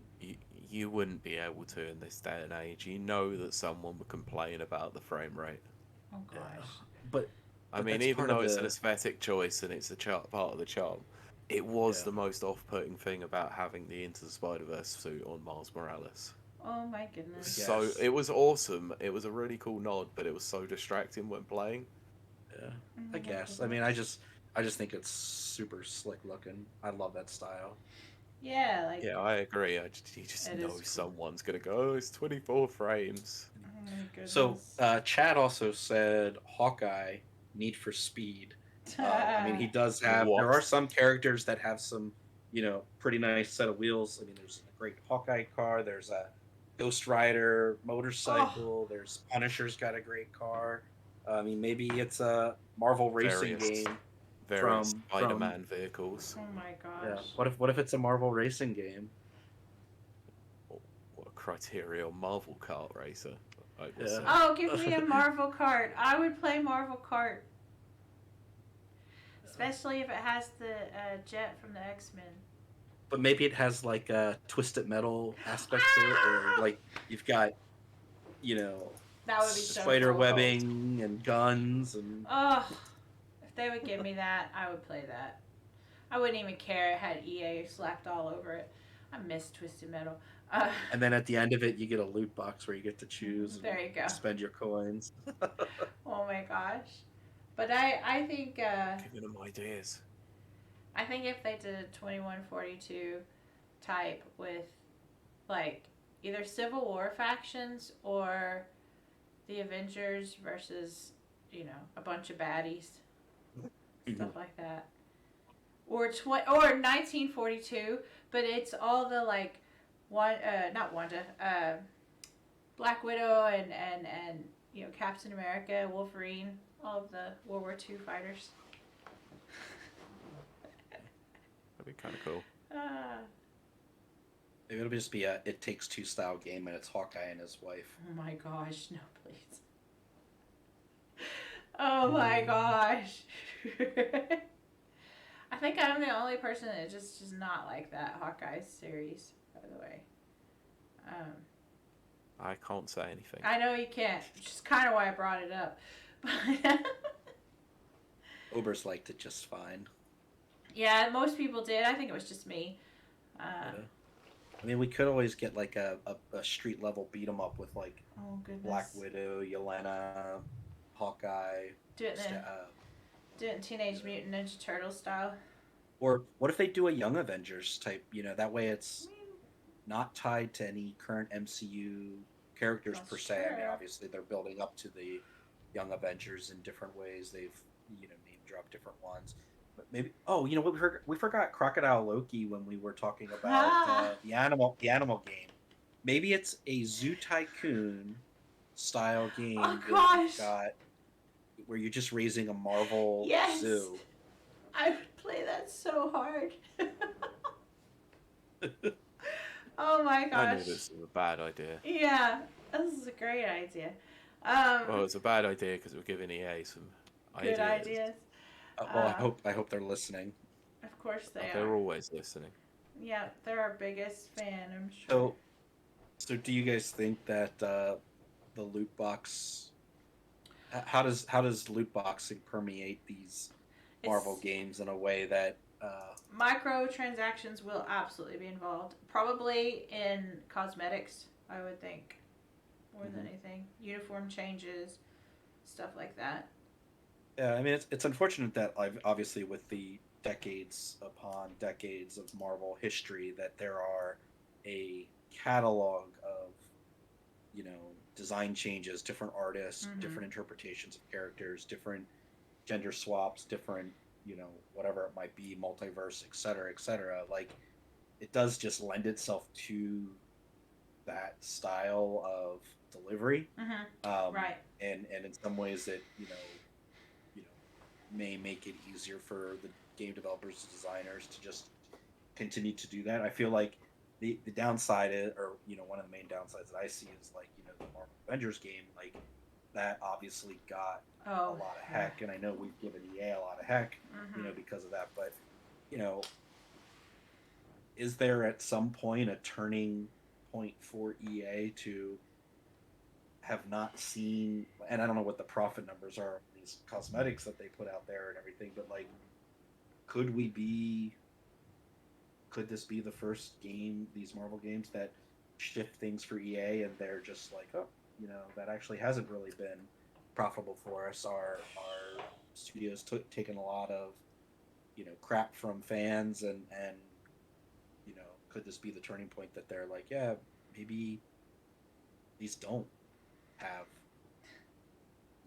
You wouldn't be able to in this day and age. You know that someone would complain about the frame rate. Oh gosh. but I But mean, that's even part of though it's an the- aesthetic choice and it's a part of the charm, it was Yeah. the most off-putting thing about having the Into the Spider-Verse suit on Miles Morales. Oh my goodness. Yeah. So Yes. it was awesome. It was a really cool nod, but it was so distracting when playing. Yeah, Oh I my guess. I mean, I just think it's super slick looking. I love that style. Yeah, like. Yeah, I agree. You just It know is cool. someone's gonna go, oh, it's 24 frames. Oh my goodness. So Chad also said Hawkeye, Need for Speed. I mean, he does have. What? There are some characters that have some, pretty nice set of wheels. I mean, there's a great Hawkeye car. There's a Ghost Rider motorcycle. There's Punisher's got a great car. I mean, maybe it's a Marvel racing Various. game. very from Spider-Man vehicles. Oh my yeah. gosh. What if it's a Marvel racing game? What a criteria on Marvel Kart Racer, I will Yeah. say. Oh, give me a Marvel Kart. I would play Marvel Kart. Especially if it has the jet from the X-Men. But maybe it has like a twisted metal aspect to it, where like you've got, you know, That would be so spider cool. webbing and guns and. Ugh. If they would give me that, I would play that. I wouldn't even care it had EA slapped all over it. I miss Twisted Metal. And then at the end of it, you get a loot box where you get to choose There you go. and spend your coins. Oh my gosh. But I think Giving them ideas. I think if they did a 2142 type with like either Civil War factions or the Avengers versus, you know, a bunch of baddies, stuff like that. Or 1942, but it's all the like not Wanda, Black Widow and you know, Captain America, Wolverine, all of the World War II fighters. That'd be kind of cool. Maybe it'll just be a It Takes Two style game, and it's Hawkeye and his wife. Oh my gosh, no, please. Oh my gosh. I think I'm the only person that just does not like that Hawkeye series, by the way. I can't say anything. I know you can't, which is kind of why I brought it up. Ober's liked it just fine. Yeah, most people did. I think it was just me. Yeah. I mean, we could always get like a street level beat 'em up with like Oh goodness. Black Widow, Yelena, Hawkeye. Do it in Teenage Mutant Ninja Turtles style. Or what if they do a Young Avengers type? You know, that way it's not tied to any current MCU characters That's per se. I mean, true. obviously they're building up to the Young Avengers in different ways. They've, you know, name dropped different ones. But maybe, oh, you know what, we forgot Crocodile Loki when we were talking about the animal game. Maybe it's a Zoo Tycoon style game Oh, where gosh. you've got where you're just raising a Marvel Yes. zoo. I would play that so hard. Oh my gosh. I knew this was a bad idea. Yeah, this is a great idea. Well, it's a bad idea because we're giving EA some Good ideas. Well, I hope they're listening. Of course they They're are. always listening. Yeah, they're our biggest fan, I'm sure. So do you guys think that the loot box? How does loot boxing permeate these Marvel games in a way that? Microtransactions will absolutely be involved. Probably in cosmetics, I would think, more than anything. Uniform changes, stuff like that. Yeah, I mean it's unfortunate that obviously with the decades upon decades of Marvel history that there are a catalog of, you know, design changes, different artists, different interpretations of characters, different gender swaps, different, you know, whatever it might be, multiverse, et cetera, like it does just lend itself to that style of delivery. Right. And in some ways that, you know, may make it easier for the game developers and designers to just continue to do that. I feel like the downside is, or, you know, one of the main downsides that I see is like, you know, the Marvel Avengers game, like that obviously got a lot of heck, and I know we've given EA a lot of heck, you know, because of that. But, you know, is there at some point a turning point for EA to have not seen, and I don't know what the profit numbers are of these cosmetics that they put out there and everything, but like, could this be the first game, these Marvel games, that shift things for EA and they're just like, oh, you know, that actually hasn't really been profitable for us. Our studios taken a lot of, you know, crap from fans, and you know, could this be the turning point that they're like, yeah, maybe these don't have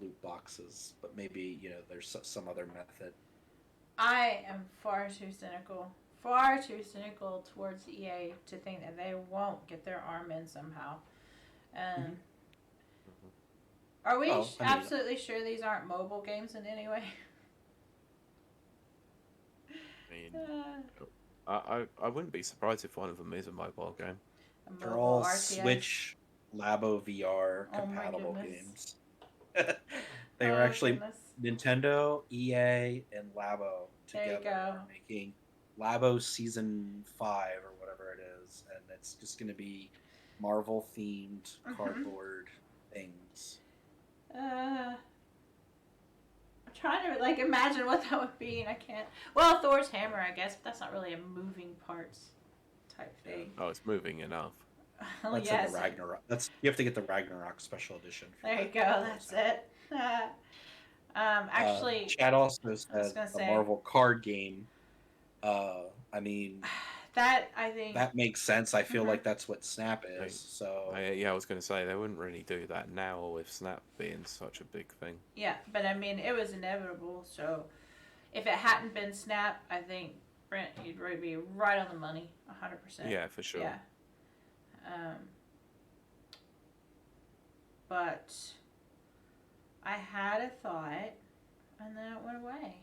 loot boxes, but maybe, you know, there's some other method. I am far too cynical towards EA to think that they won't get their arm in somehow. Are we absolutely sure these aren't mobile games in any way? I wouldn't be surprised if one of them is a mobile game. A They're mobile all RTS. Switch, Labo VR Oh my compatible goodness. games. They are Oh, actually goodness. Nintendo, EA, and Labo There you together go. are making Labo Season 5 or whatever it is, and it's just going to be Marvel themed Mhm. cardboard things. I'm trying to like imagine what that would be, and I can't. Well, Thor's hammer, I guess, but that's not really a moving parts type thing. Oh, it's moving enough. Oh, That's yes. in the Ragnarok. You have to get the Ragnarok special edition. For There you that. go. That's it. Actually, Chad also I was said gonna the say Marvel card game. I mean, that I think. that makes sense. I feel Mhm. like that's what Snap Right. is. So Yeah, I was going to say they wouldn't really do that now with Snap being such a big thing. Yeah, but I mean, it was inevitable. So if it hadn't been Snap, I think Brent, you'd really be right on the money, 100%. Yeah, for sure. Yeah. But I had a thought, and then it went away,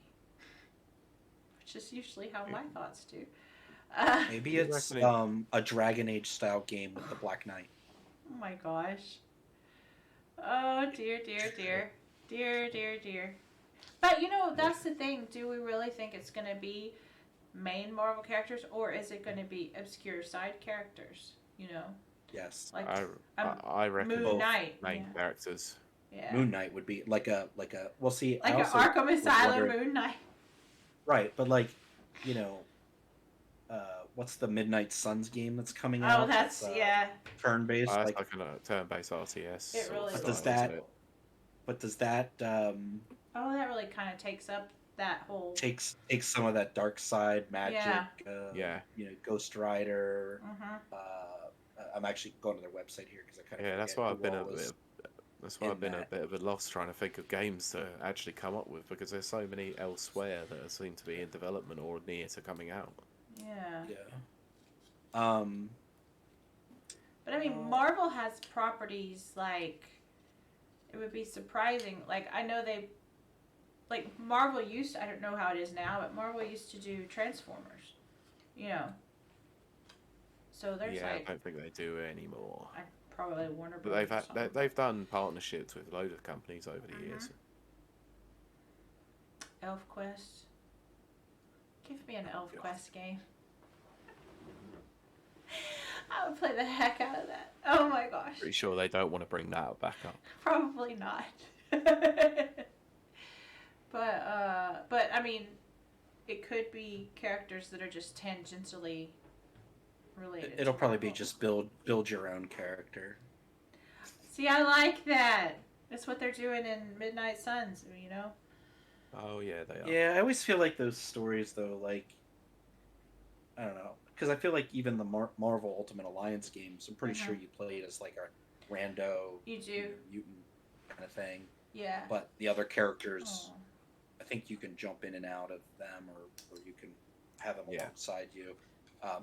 which is usually how my thoughts do. maybe You it's reckon a Dragon Age style game with the Black Knight. Oh my gosh. Oh dear, dear, dear. Dear, dear, dear. But you know, that's the thing. Do we really think it's going to be main Marvel characters, or is it going to be obscure side characters? You know? Yes. Like I reckon Moon both Knight. main Yeah. characters. Yeah. Moon Knight would be like a well, see, Like I an also Arkham was Asylum wondering- Moon Knight. right? But like, you know, what's the Midnight Suns game that's coming Oh, out? that's yeah. turn based. That's Like, like a turn-based RTS. It sort of really but style, does isn't that it? but does that Oh, that really kind of takes up that whole. takes some of that dark side magic? Yeah. Yeah. You know, Ghost Rider. Mhm. I'm actually going to their website here because I kind of Yeah, that's forget why who I've been all is That's why in I've been a that. bit of a loss trying to think of games to actually come up with because there's so many elsewhere that seem to be in development or near to coming out. Yeah. Yeah. But I mean, Marvel has properties like. It would be surprising. Like I know they. Like Marvel used. I don't know how it is now, but Marvel used to do Transformers. You know. So there's Yeah, like I don't think they do anymore. probably Warner But Bros. Or something. they've done partnerships with a load of companies over the years. Elf Quest. Give me an Elf Quest game. I would play the heck out of that. Oh my gosh. Pretty sure they don't want to bring that back up. Probably not. But I mean, it could be characters that are just tangentially related. It'll to probably be Marvel. just build your own character. See, I like that. That's what they're doing in Midnight Suns. You know. Oh yeah, they are. Yeah, I always feel like those stories though, like I don't know, because I feel like even the Marvel Ultimate Alliance games, I'm pretty sure you played as like a rando, You do. mutant kind of thing. Yeah. But the other characters, Oh. I think you can jump in and out of them, or you can have them Yeah. alongside you.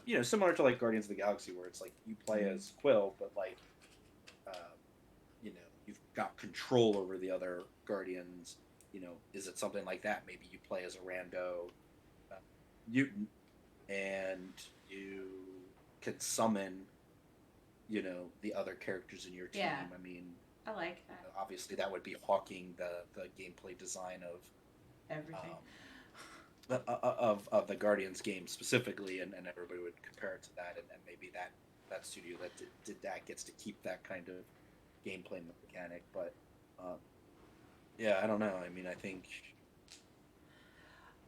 You know, similar to like Guardians of the Galaxy, where it's like you play as Quill, but like, you know, you've got control over the other Guardians. You know, is it something like that? Maybe you play as a rando mutant, and you can summon, you know, the other characters in your team. Yeah. I mean, I like that. obviously that would be hawking the gameplay design of Everything. of the Guardians game specifically, and everybody would compare it to that, and maybe that studio that did that gets to keep that kind of gameplay mechanic. But yeah, I don't know. I mean, I think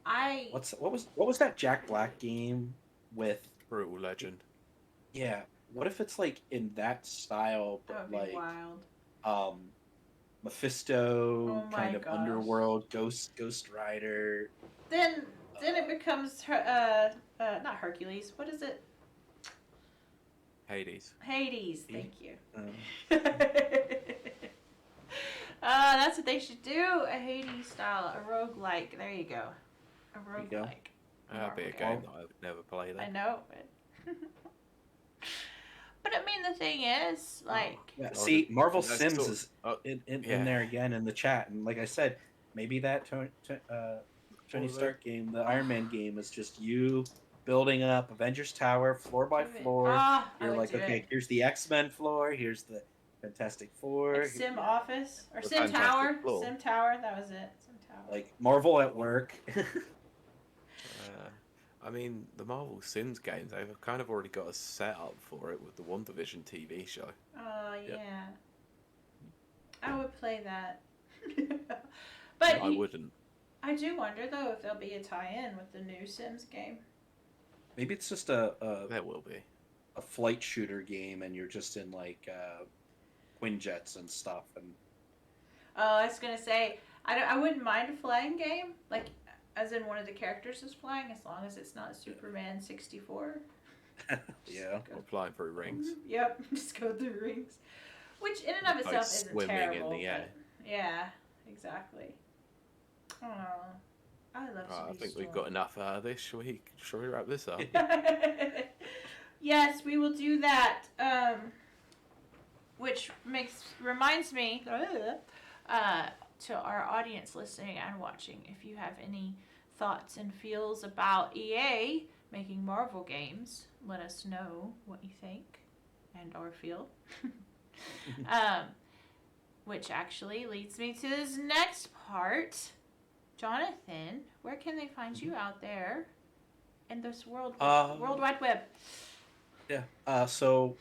what was that Jack Black game with? Brutal Legend. Yeah, what if it's like in that style, That but would be like wild. Mephisto, Oh my kind of gosh. underworld, Ghost Rider. Then it becomes not Hercules. What is it? Hades. Hades. Thank you. Um, That's what they should do. A Hades style, a roguelike. There you go. A you go. roguelike. That'd be a game that I would never play. I Then. know. But I mean, the thing is, like, yeah, Oh, see, Marvel that's Sims sort- is oh, in yeah. there again in the chat, and like I said, maybe that Tony Well, Stark game, the Iron Man game, is just you building up Avengers Tower floor by Do it. floor. I You're would like, do okay, it. here's the X-Men floor, here's the Fantastic Four. Like Sim yeah. Office or The Sim Fantastic Tower. Floor. Sim Tower. That was it. Sim Tower. Like Marvel at work. I mean, the Marvel Sims games, they've kind of already got a setup for it with the One Division TV show. Oh Yep. yeah. I would play that. But I wouldn't. I do wonder though if there'll be a tie-in with the new Sims game. Maybe it's just a There will be. flight shooter game, and you're just in like Quinjets and stuff. And Oh, I was gonna say I wouldn't mind a flying game, like as in one of the characters is flying, as long as it's not Superman 64. yeah, Go- Or flying through rings. Yep, just go through rings, which in and of Like itself isn't swimming in terrible. the air. But yeah, exactly. Oh, I love. Right, I Space think we've Storm. got enough out of this. Shall we wrap this up? Yes, we will do that. Which reminds me to our audience listening and watching, if you have any thoughts and feels about EA making Marvel games, let us know what you think and or feel. Which actually leads me to this next part. Jonathan, where can they find you out there in this World Wide Web? Yeah. So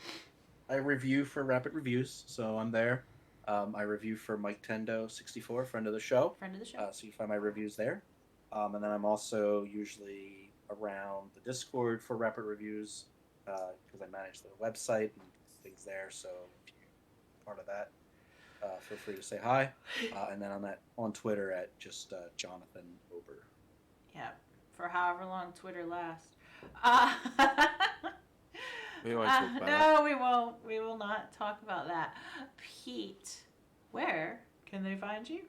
I review for Rapid Reviews, so I'm there. I review for Mike Tendo 64, friend of the show. Friend of the show. So you find my reviews there. And then I'm also usually around the Discord for Rapid Reviews because I manage the website and things there. So if you're part of that, feel free to say hi. And then I'm on Twitter at just Jonathan Ober. Yep. For however long Twitter lasts. We won't talk about no, we won't. We will not talk about that. Pete, where can they find you?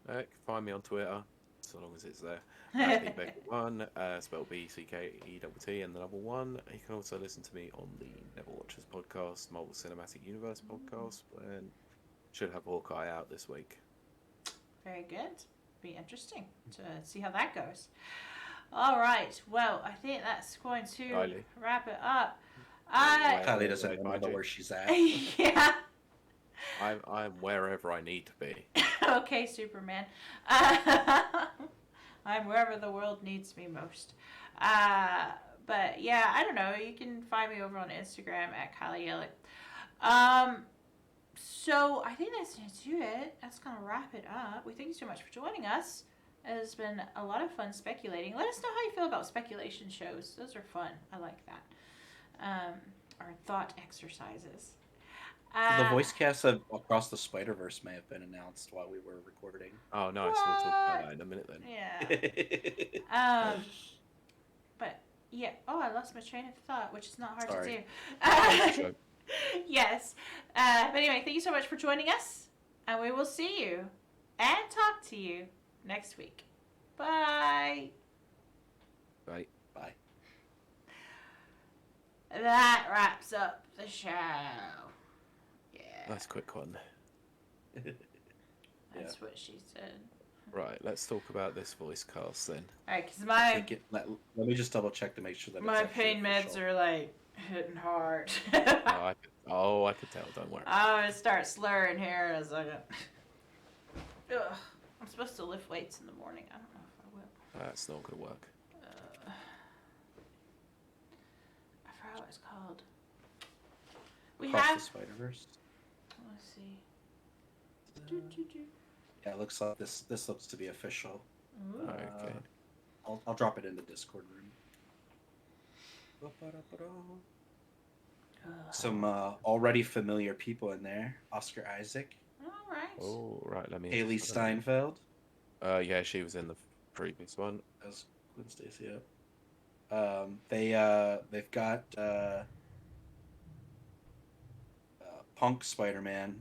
that. You can find me on Twitter, so long as it's there. Beckett1, spelled BCKETT and the number 1. You can also listen to me on the Never Watchers podcast, Marvel Cinematic Universe podcast, and should have Hawkeye out this week. Very good. Be interesting to see how that goes. All right. Well, I think that's going to Kylie. wrap it up. Kylie doesn't Wait, even know mind where you. she's at. Yeah. I'm wherever I need to be. Okay, Superman. I'm wherever the world needs me most. But yeah, I don't know. You can find me over on Instagram at Kiley Yellick. So I think that's going to do it. That's going to wrap it up. We thank you so much for joining us. It has been a lot of fun speculating. Let us know how you feel about speculation shows. Those are fun. I like that. Or thought exercises. The voice cast of Across the Spider-Verse may have been announced while we were recording. Oh, nice. We'll talk about that in a minute then. Yeah. But yeah. Oh, I lost my train of thought, which is not hard Sorry. to do. So, Yes. But anyway, thank you so much for joining us, and we will see you and talk to you next week. Bye. right. Bye. That wraps up the show. Yeah. Nice quick one. That's what she said. Right, let's talk about this voice cast then. All right, because I think let me just double check to make sure that it's my actually pain meds official. are like hitting hard. I could tell, don't worry. I'm gonna start slurring here in a second. Ugh. I'm supposed to lift weights in the morning. I don't know if I will. That's not going to work. I forgot what it's called. We Across have. the Spider-Verse. Let's see. Yeah, it looks like this looks to be official. Ooh. Okay. I'll drop it in the Discord room. Some already familiar people in there. Oscar Isaac, All right. Oh, right, let me... Haley Steinfeld Yeah, she was in the previous one. as Gwen Stacy. Yeah. They've got Punk Spider-Man,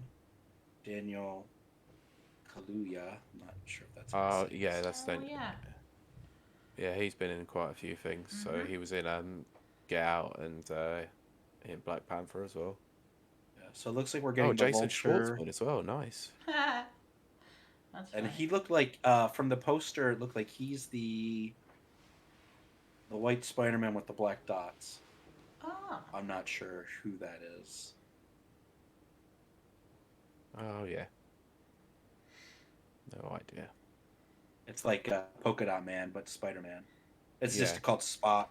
Daniel Kaluuya. I'm not sure if that's. how you say Yeah, his- that's Oh, then. yeah. Yeah, he's been in quite a few things. So Mhm. he was in Get Out and in Black Panther as well. Yeah, so it looks like we're getting Oh, the Jason Vulture. Schwartzman as well. Nice. That's And funny. he looked like from the poster, it looked like he's the white Spider-Man with the black dots. Oh. I'm not sure who that is. Oh yeah. No idea. It's like Polka Dot Man, but Spider-Man. It's Yeah. just called Spot.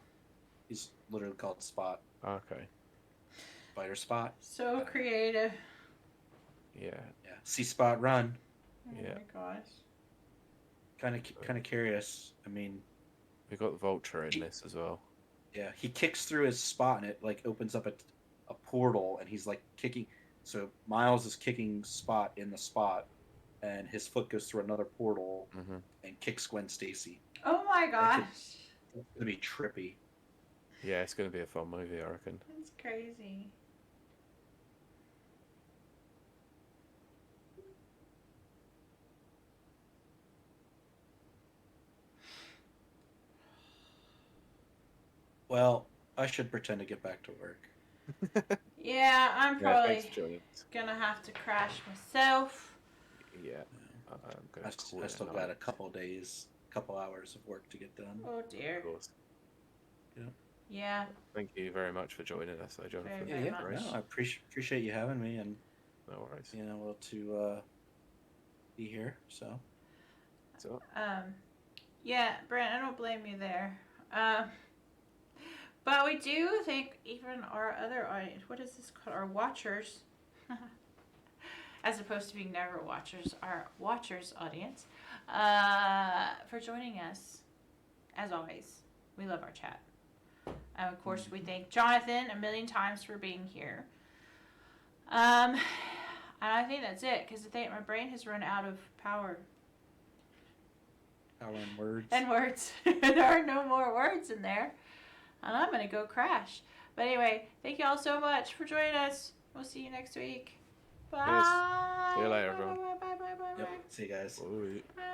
He's literally called Spot. Okay. Spider Spot. So creative. Yeah. Yeah. See Spot run. Oh Yeah. my gosh. Kind of curious. I mean, We got the Vulture in this as well. yeah, he kicks through his spot and it like opens up a portal and he's like kicking. So Miles is kicking Spot in the spot, and his foot goes through another portal Mm-hmm. and kicks Gwen Stacy. Oh my gosh. It's gonna be trippy. Yeah, it's going to be a fun movie, I reckon. That's crazy. Well, I should pretend to get back to work. Yeah, I'm Yeah, probably thanks for joining us. gonna have to crash myself. Yeah. I'm going to call I it still a got a night, couple hours of work to get done. Oh dear. of course. Yeah. Thank you very much for joining us, though, Jonathan. Very Yeah, much. no, I appreciate you having me and No worries. able to be here. So So, Yeah, Brent, I don't blame you there. But we do think even our other audience, what is this called? Our watchers, as opposed to being never watchers, our watchers audience, for joining us. As always, we love our chat. And of course, we thank Jonathan a million times for being here. And I think that's it, because I think my brain has run out of power. power and words. And words. There are no more words in there. And I'm going to go crash. But anyway, thank you all so much for joining us. We'll see you next week. Bye. See you later, everyone. Bye, bye, bye, bye, bye, Yep. bye. See you guys. bye. Bye.